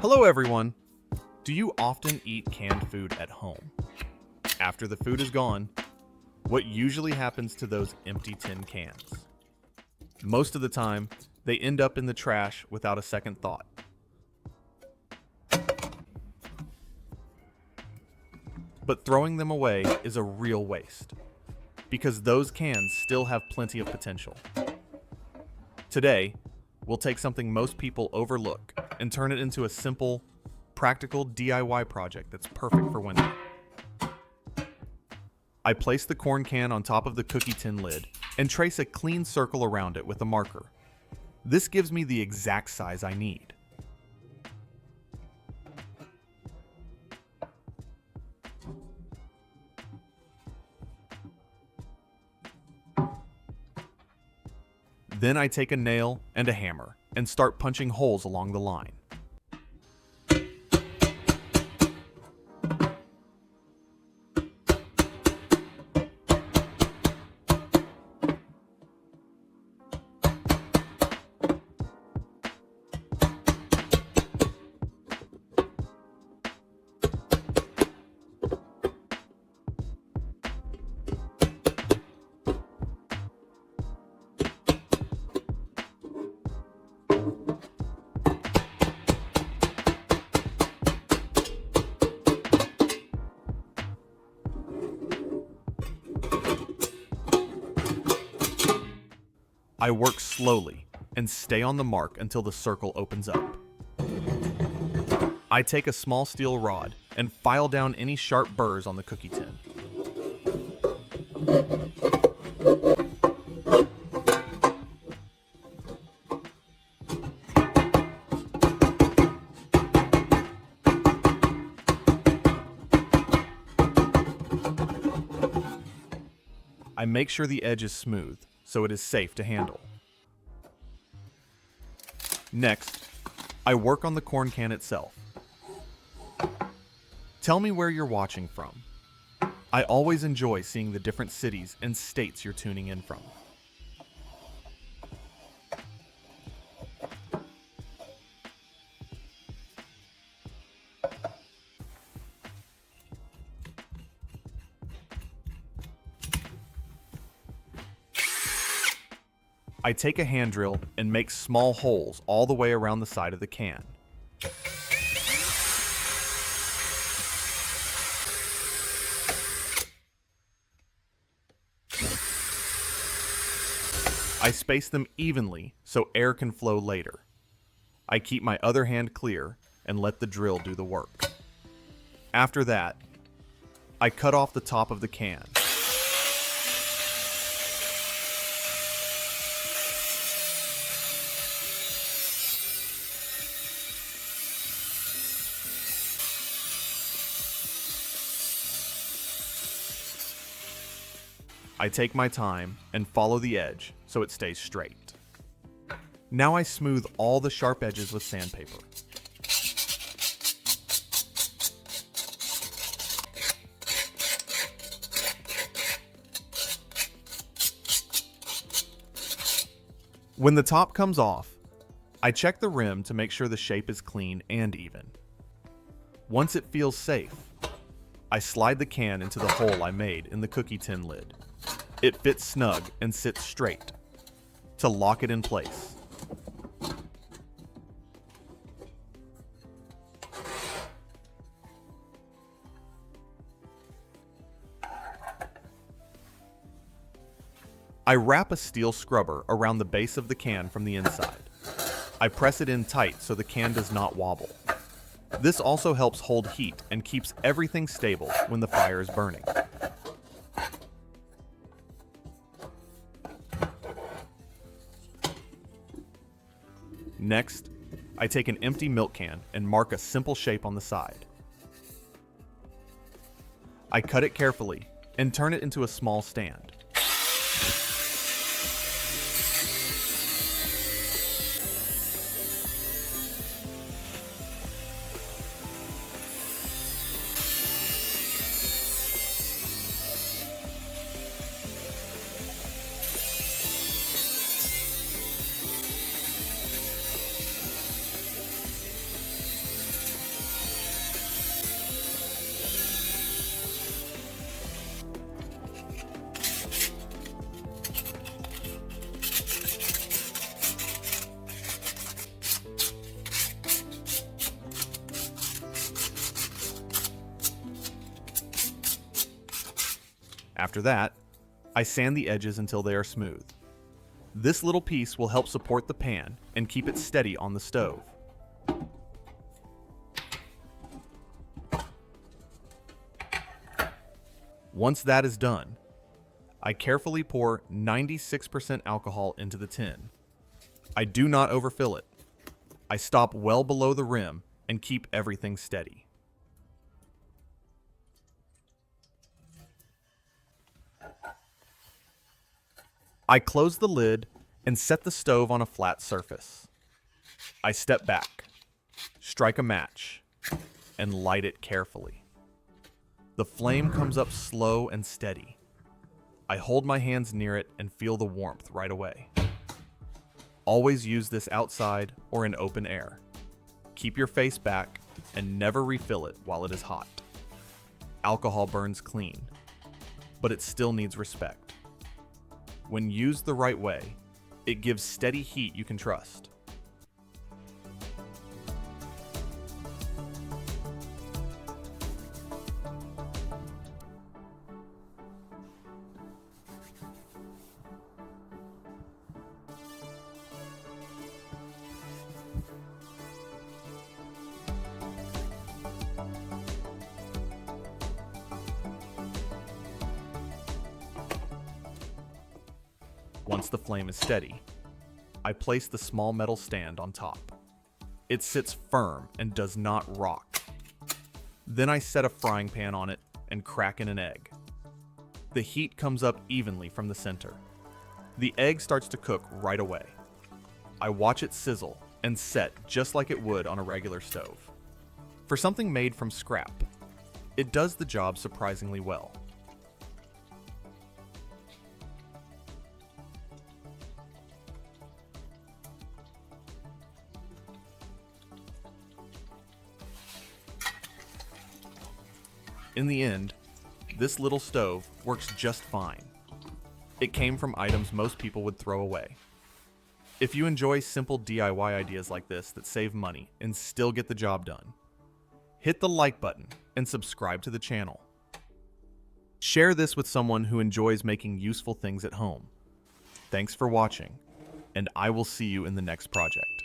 Hello, everyone. Do you often eat canned food at home? After the food is gone, what usually happens to those empty tin cans? Most of the time, they end up in the trash without a second thought. But throwing them away is a real waste, because those cans still have plenty of potential. Today, we'll take something most people overlook and turn it into a simple, practical DIY project that's perfect for winter. I place the corn can on top of the cookie tin lid and trace a clean circle around it with a marker. This gives me the exact size I need. Then I take a nail and a hammer and start punching holes along the line. I work slowly and stay on the mark until the circle opens up. I take a small steel rod and file down any sharp burrs on the cookie tin. I make sure the edge is smooth, so it is safe to handle. Next, I work on the corn can itself. Tell me where you're watching from. I always enjoy seeing the different cities and states you're tuning in from. I take a hand drill and make small holes all the way around the side of the can. I space them evenly so air can flow later. I keep my other hand clear and let the drill do the work. After that, I cut off the top of the can. I take my time and follow the edge so it stays straight. Now I smooth all the sharp edges with sandpaper. When the top comes off, I check the rim to make sure the shape is clean and even. Once it feels safe, I slide the can into the hole I made in the cookie tin lid. It fits snug and sits straight to lock it in place. I wrap a steel scrubber around the base of the can from the inside. I press it in tight so the can does not wobble. This also helps hold heat and keeps everything stable when the fire is burning. Next, I take an empty milk can and mark a simple shape on the side. I cut it carefully and turn it into a small stand. After that, I sand the edges until they are smooth. This little piece will help support the pan and keep it steady on the stove. Once that is done, I carefully pour 96% alcohol into the tin. I do not overfill it. I stop well below the rim and keep everything steady. I close the lid and set the stove on a flat surface. I step back, strike a match, and light it carefully. The flame comes up slow and steady. I hold my hands near it and feel the warmth right away. Always use this outside or in open air. Keep your face back and never refill it while it is hot. Alcohol burns clean, but it still needs respect. When used the right way, it gives steady heat you can trust. Once the flame is steady, I place the small metal stand on top. It sits firm and does not rock. Then I set a frying pan on it and crack in an egg. The heat comes up evenly from the center. The egg starts to cook right away. I watch it sizzle and set just like it would on a regular stove. For something made from scrap, it does the job surprisingly well. In the end, this little stove works just fine. It came from items most people would throw away. If you enjoy simple DIY ideas like this that save money and still get the job done, hit the like button and subscribe to the channel. Share this with someone who enjoys making useful things at home. Thanks for watching, and I will see you in the next project.